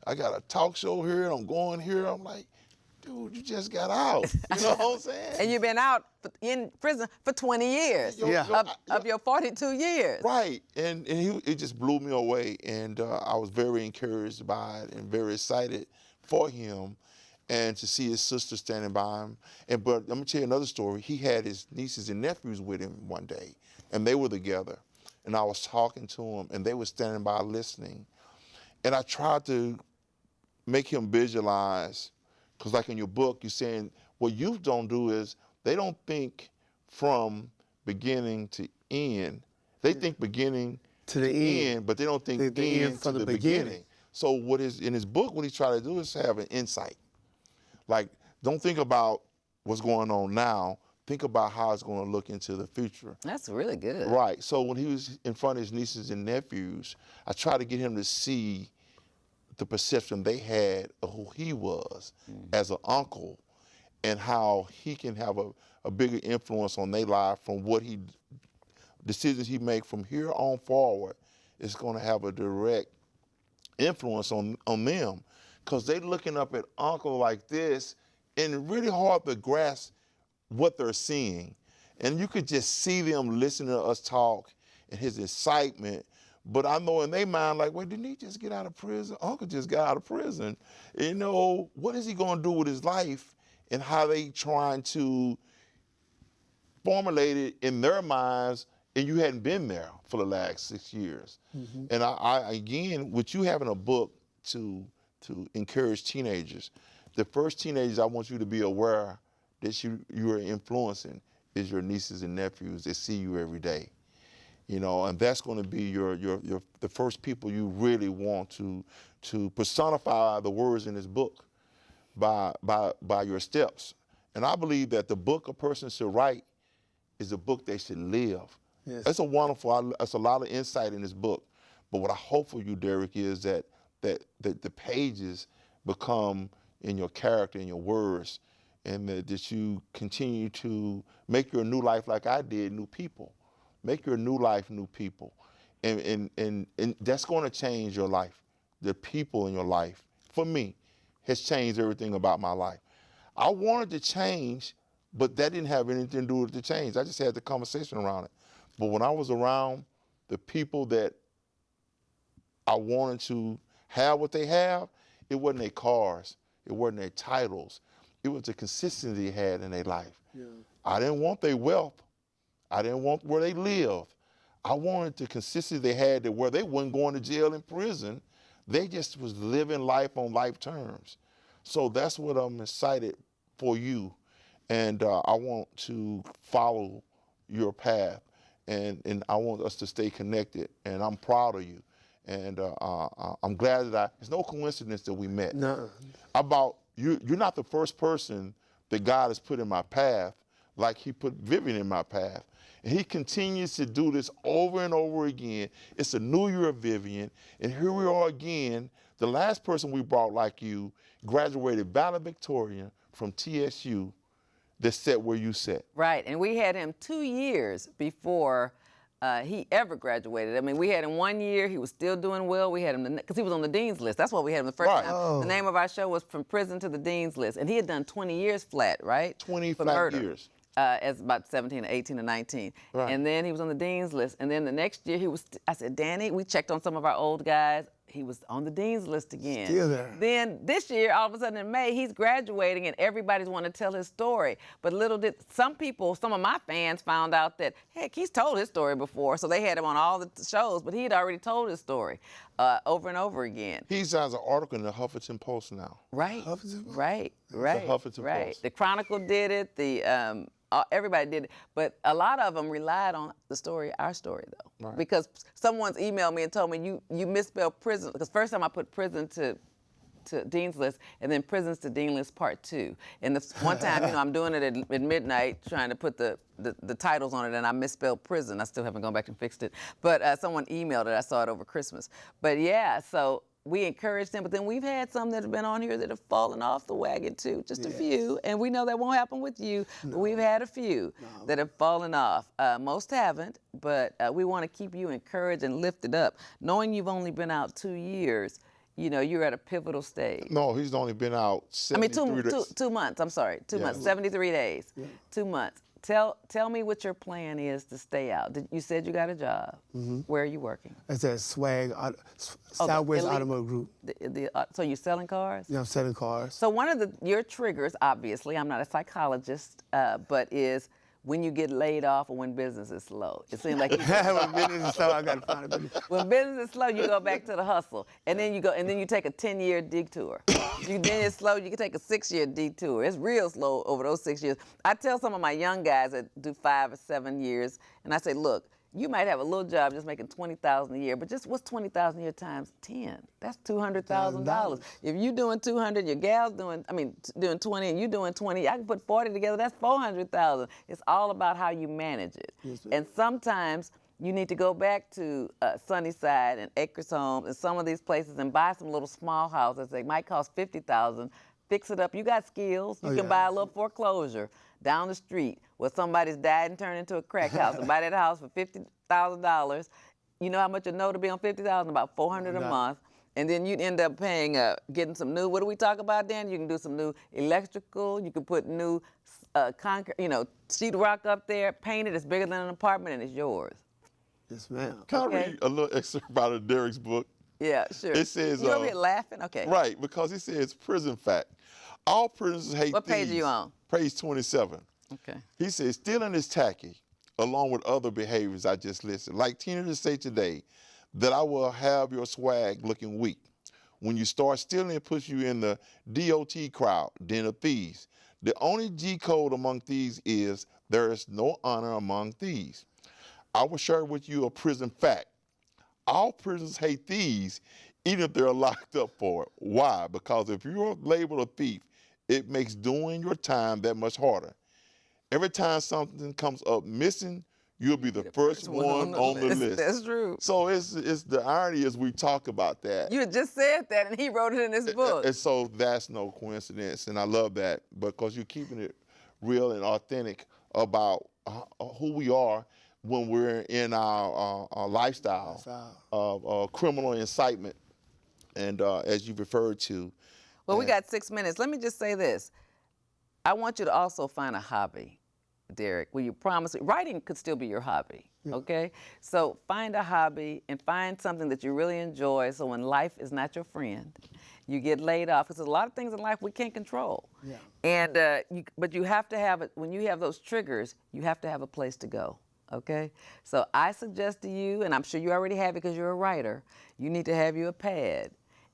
I got a talk show here, and I'm going here. I'm like, dude, you just got out. You know what I'm saying? And you've been out in prison for 20 years of your 42 years. Right. And it just blew me away. And I was very encouraged by it and very excited for him, and to see his sister standing by him. But let me tell you another story. He had his nieces and nephews with him one day, and they were together. And I was talking to them, and they were standing by listening. And I tried to make him visualize, because like in your book, you're saying what youth don't do is they don't think from beginning to end. They think beginning to the end, but they don't think the end from the beginning. So in his book, what he's trying to do is have an insight. Like, don't think about what's going on now. Think about how it's going to look into the future. That's really good. Right. So when he was in front of his nieces and nephews, I tried to get him to see the perception they had of who he was as an uncle, and how he can have a bigger influence on their life from decisions he make from here on forward. It's going to have a direct influence on them, because they're looking up at uncle like this, and really hard to grasp what they're seeing. And you could just see them listening to us talk and his excitement. But I know in their mind, like, wait, didn't he just get out of prison? Uncle just got out of prison. What is he going to do with his life, and how they trying to formulate it in their minds, and you hadn't been there for the last 6 years. Mm-hmm. And I again, with you having a book to encourage teenagers, the first teenagers I want you to be aware that you are influencing is your nieces and nephews that see you every day. And that's going to be the first people you really want to personify the words in this book by your steps. And I believe that the book a person should write is a book they should live. Yes. That's a lot of insight in this book. But what I hope for you, Derric, is that the pages become in your character, in your words, and that you continue to make your new life like I did, new people. Make your new life new people. And that's going to change your life. The people in your life, for me, has changed everything about my life. I wanted to change, but that didn't have anything to do with the change. I just had the conversation around it. But when I was around the people that I wanted to have what they have, it wasn't their cars, it wasn't their titles, it was the consistency they had in their life. Yeah. I didn't want their wealth. I didn't want where they lived. I wanted the consistency they had to where they weren't going to jail and prison. They just was living life on life terms. So that's what I'm excited for you. And I want to follow your path. And I want us to stay connected. And I'm proud of you. And I'm glad that it's no coincidence that we met. No. You're not the first person that God has put in my path like he put Vivian in my path. And he continues to do this over and over again. It's a new year of Vivian, and here we are again. The last person we brought like you graduated valedictorian from TSU that sat where you sat. Right, and we had him 2 years before he ever graduated. I mean, we had him 1 year. He was still doing well. We had him because he was on the dean's list. That's why we had him the first time. Oh. The name of our show was From Prison to the Dean's List, and he had done 20 years flat, right? 20 for flat murder. years. As about 17 or 18 or 19. Right. And then he was on the dean's list. And then the next year I said, Danny, we checked on some of our old guys. He was on the dean's list again. Still there. Then this year, all of a sudden in May, he's graduating and everybody's wanting to tell his story. But little did some of my fans found out that, heck, he's told his story before. So they had him on all the shows, but he had already told his story over and over again. He has an article in the Huffington Post now. Right, Huffington Post? right. Huffington right. Post. The Chronicle did it, everybody did it, but a lot of them relied on our story though, Right. because someone's emailed me and told me you misspelled prison, because first time I put prison to Dean's List, and then Prisons to Dean's List Part 2. And the one time, I'm doing it at midnight, trying to put the titles on it, and I misspelled prison. I still haven't gone back and fixed it, but someone emailed it. I saw it over Christmas. But yeah, so we encouraged them, but then we've had some that have been on here that have fallen off the wagon too, just a few, and we know that won't happen with you, but we've had a few that have fallen off. Most haven't, but we want to keep you encouraged and lifted up. Knowing you've only been out 2 years, you're at a pivotal stage. No, he's only been out 73 days. 2 months, I'm sorry, 2 months, 73 days, 2 months. Tell me what your plan is to stay out. You said you got a job. Mm-hmm. Where are you working? It's at Swag, Southwest Automotive Group. So you're selling cars? Yeah, I'm selling cars. So one of your triggers, obviously, I'm not a psychologist, but is when you get laid off or when business is slow. It seems like when business is slow, I got to find a business. When business is slow, you go back to the hustle, and then you take a 10-year detour. Then it's slow, you can take a 6-year detour. It's real slow over those 6 years. I tell some of my young guys that do 5 or 7 years, and I say, look, you might have a little job just making $20,000 a year, but just what's $20,000 a year times 10? That's $200,000. If you're doing 200, your gal's doing 20, and you doing 20, I can put 40 together, that's 400,000. It's all about how you manage it. Yes, and sometimes you need to go back to Sunnyside and Acres Homes and some of these places and buy some little small houses. They might cost $50,000. Fix it up. You got skills. You can buy a little foreclosure down the street where somebody's died and turned into a crack house, and buy that house for $50,000. You know how much a note to be on $50,000? About $400 a month. And then you'd end up paying, getting some new, what do we talk about, Dan? You can do some new electrical. You can put new concrete, sheetrock up there, paint it. It's bigger than an apartment, and it's yours. Yes, ma'am. Can I read a little excerpt out of Derric's book? Yeah, sure. It says, you over here laughing? Okay. Right, because it says prison fact. All prisoners hate What thieves. page are you on? Page 27. Okay. He says, stealing is tacky, along with other behaviors I just listed. Like teenagers say today, that I will have your swag looking weak. When you start stealing, it puts you in the DOT crowd, den of thieves. The only G code among thieves is there is no honor among thieves. I will share with you a prison fact. All prisoners hate thieves, even if they're locked up for it. Why? Because if you're labeled a thief, it makes doing your time that much harder. Every time something comes up missing, you'll be the first one on the list. That's true. So it's the irony is we talk about that. You just said that, and he wrote it in his book. And so that's no coincidence, and I love that because you're keeping it real and authentic about who we are. when we're in our lifestyle of criminal incitement, and as you referred to. Well, we got 6 minutes. Let me just say this. I want you to also find a hobby, Derric. Will you promise? Writing could still be your hobby, okay? So find a hobby and find something that you really enjoy, so when life is not your friend, you get laid off, because there's a lot of things in life we can't control. Yeah. And but you have to have it, when you have those triggers, you have to have a place to go, okay? So I suggest to you, and I'm sure you already have it because you're a writer, you need to have you a pad.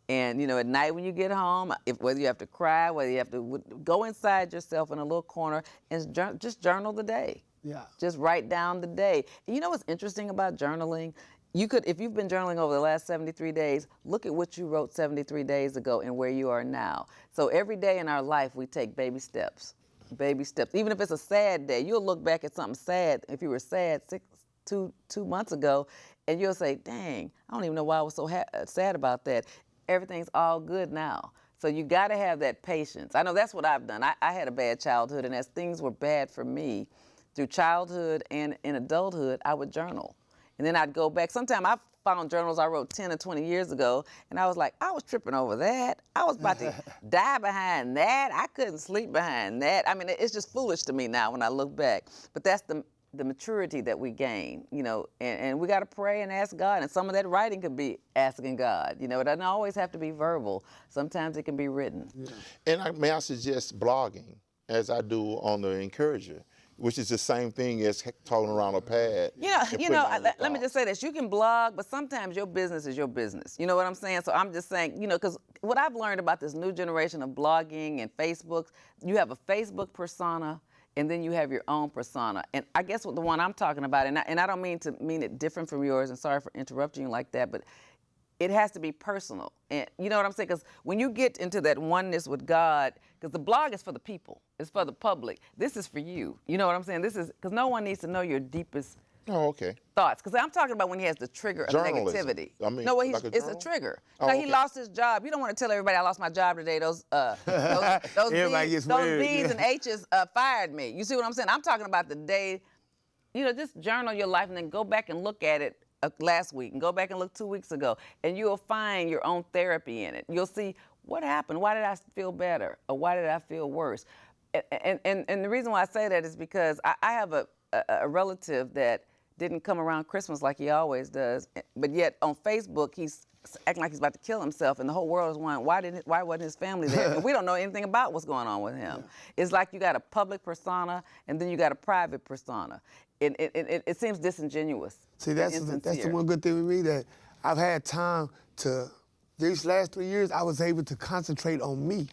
And, you know, at night when you get home, whether you have to cry, whether you have to go inside yourself in a little corner and just journal the day. Yeah. Just write down the day. And you know what's interesting about journaling? You could, if you've been journaling over the last 73 days, look at what you wrote 73 days ago and where you are now. So every day in our life, we take baby steps. Baby steps. Even if it's a sad day, you'll look back at something sad. If you were sad two months ago, and you'll say, dang, I don't even know why I was so sad about that. Everything's all good now. So you got to have that patience. I know that's what I've done. I had a bad childhood, and as things were bad for me through childhood and in adulthood, I would journal. And then I'd go back. Sometimes I found journals I wrote 10 or 20 years ago, and I was like, I was tripping over that. I was about to die behind that. I couldn't sleep behind that. I mean, it's just foolish to me now when I look back. But that's the maturity that we gain, you know, and we got to pray and ask God. And some of that writing could be asking God. You know, it doesn't always have to be verbal. Sometimes it can be written. Yeah. And may I suggest blogging, as I do on the Encourager, which is the same thing as talking around a pad. Let me just say this. You can blog, but sometimes your business is your business. You know what I'm saying? So I'm just saying, you know, because what I've learned about this new generation of blogging and Facebook, you have a Facebook persona, and then you have your own persona. And I guess what the one I'm talking about, and I don't mean it different from yours, and sorry for interrupting you like that, but it has to be personal. And you know what I'm saying? Because when you get into that oneness with God, because the blog is for the people, it's for the public. This is for you. You know what I'm saying? This is, because no one needs to know your deepest thoughts. Because I'm talking about when he has the trigger of negativity. I mean, no, it's a trigger. He lost his job. You don't want to tell everybody I lost my job today. Those D's and H's fired me. You see what I'm saying? I'm talking about the day, you know, just journal your life and then go back and look at it last week and go back and look 2 weeks ago, and you'll find your own therapy in it. You'll see what happened. Why did I feel better? Or why did I feel worse? And the reason why I say that is because I have a relative that didn't come around Christmas like he always does, but yet on Facebook he's acting like he's about to kill himself, and the whole world is wondering why wasn't his family there? And we don't know anything about what's going on with him. Yeah. It's like you got a public persona and then you got a private persona. It seems disingenuous. See, that's the one good thing with me, that I've had time to, these last 3 years, I was able to concentrate on me.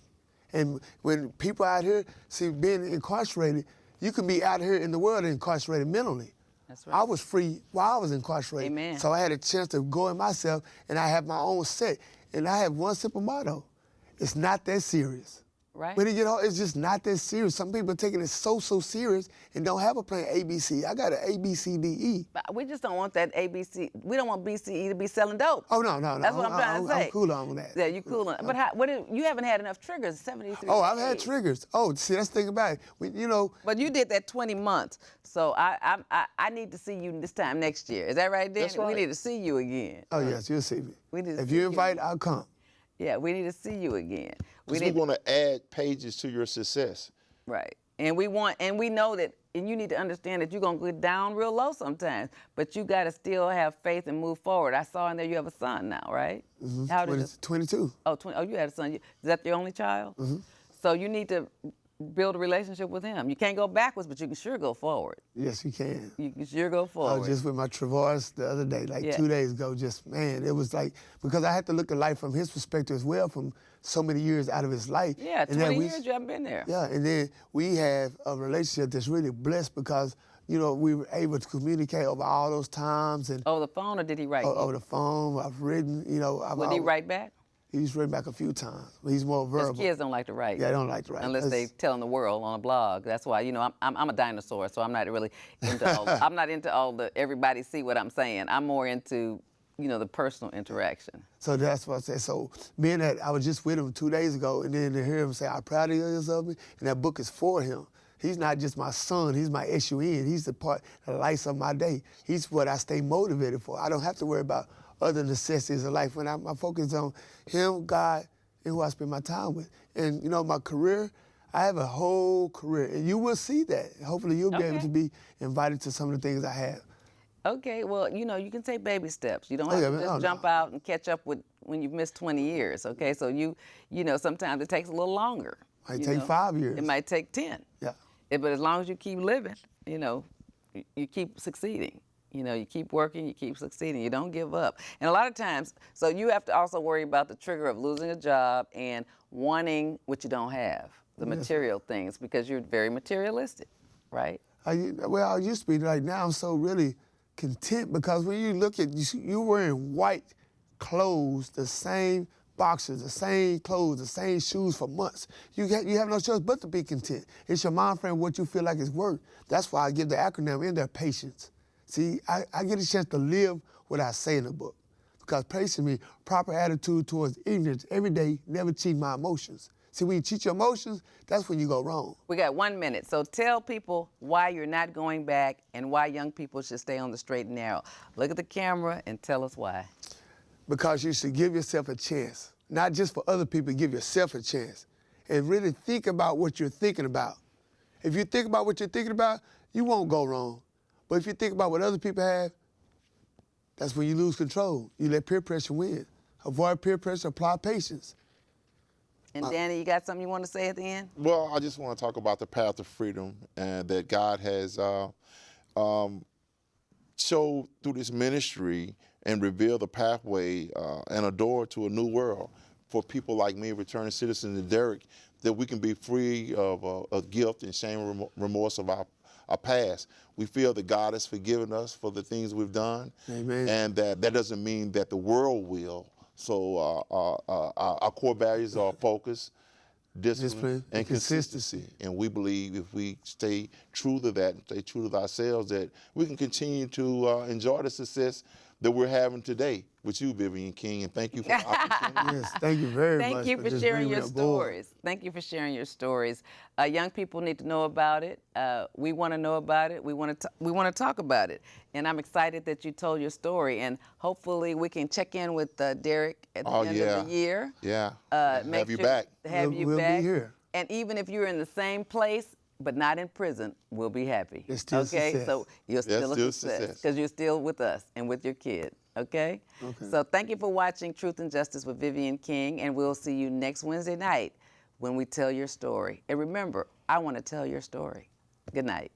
And when people out here, see, being incarcerated, you can be out here in the world incarcerated mentally. That's right. I was free while I was incarcerated. Amen. So I had a chance to go in myself, and I have my own set. And I have one simple motto: it's not that serious. Right. When you get home, it's just not that serious. Some people are taking it so serious and don't have a plan ABC. I got an A, B, C, D, E. But we just don't want that ABC. We don't want BCE to be selling dope. Oh, no. That's what I'm trying to say. I'm cool on that. Yeah, you cool on that. But you haven't had enough triggers, 73 Oh, I've had triggers. Oh, see, that's the thing about it. You know. But you did that 20 months. So I need to see you this time next year. Is that right, Danny? That's right. We need to see you again. Oh, yes, you'll see me. If you you invite, I'll come. Yeah, we need to see you again. We want to add pages to your success. Right. And we know that, and you need to understand that you're going to get down real low sometimes, but you got to still have faith and move forward. I saw in there you have a son now, right? Mm-hmm. How old is 22. Oh, you had a son. Is that your only child? Mm-hmm. So you need to build a relationship with him. You can't go backwards, but you can sure go forward. Yes, you can. You can sure go forward. I was just with my Traverse the other day, 2 days ago, man, it was like, because I had to look at life from his perspective as well, from so many years out of his life. Yeah, 20 years you haven't been there. Yeah, and then we have a relationship that's really blessed because, you know, we were able to communicate over all those times. And over the phone, or did he write? Over the phone. I've written, you know. Would he write back? He's written back a few times, but he's more verbal. His kids don't like to write. Yeah, they don't like to write. Unless they telling the world on a blog. That's why, you know, I'm a dinosaur, so I'm not really into all I'm not into all the everybody see what I'm saying. I'm more into, you know, the personal interaction. So that's what I said. So being that I was just with him 2 days ago, and then to hear him say how proud he is of me, and that book is for him. He's not just my son, he's my S-U-N. He's the part that lights up my day. He's what I stay motivated for. I don't have to worry about other necessities of life when I'm focused on him, God, and who I spend my time with. And, you know, my career, I have a whole career, and you will see that. Hopefully you'll be able to be invited to some of the things I have. Okay, well, you know, you can take baby steps. You don't have to just jump out and catch up with when you've missed 20 years, okay? So you know, sometimes it takes a little longer. It might take 5 years. It might take 10. Yeah. But as long as you keep living, you know, you keep succeeding. You know, you keep working, you keep succeeding. You don't give up. And a lot of times, so you have to also worry about the trigger of losing a job and wanting what you don't have, the material things, because you're very materialistic, right? Well, I used to be. Right now, I'm so really content because when you look at, you're wearing white clothes, the same boxers, the same clothes, the same shoes for months. You have no choice but to be content. It's your mind frame what you feel like it's worth. That's why I give the acronym in there, patience. See, I get a chance to live what I say in the book because patience means proper attitude towards ignorance every day, never cheat my emotions. See, when you cheat your emotions, that's when you go wrong. We got 1 minute, so tell people why you're not going back and why young people should stay on the straight and narrow. Look at the camera and tell us why. Because you should give yourself a chance, not just for other people, give yourself a chance and really think about what you're thinking about. If you think about what you're thinking about, you won't go wrong. But if you think about what other people have, that's when you lose control. You let peer pressure win. Avoid peer pressure, apply patience. And Danny, you got something you want to say at the end? Well, I just want to talk about the path of freedom and that God has showed through this ministry and revealed the pathway and a door to a new world for people like me, returning citizens and Derric, that we can be free of guilt and shame and remorse of our past. We feel that God has forgiven us for the things we've done. Amen. And that doesn't mean that the world will. So our core values are focus, discipline, and consistency. And we believe if we stay true to that, stay true to ourselves, that we can continue to enjoy the success that we're having today with you, Vivian King, and thank you for the opportunity. Yes, thank you very much. Thank you for sharing your stories. Thank you for sharing your stories. Young people need to know about it. We want to know about it. We want to talk about it. And I'm excited that you told your story. And hopefully we can check in with Derric at the end of the year. Yeah. Have you back. Have you we'll back. Be here. And even if you're in the same place but not in prison, we'll be happy. It's still okay, success. so you're still a success because you're still with us and with your kid. Okay? So thank you for watching Truth and Justice with Vivian King, and we'll see you next Wednesday night when we tell your story. And remember, I want to tell your story. Good night.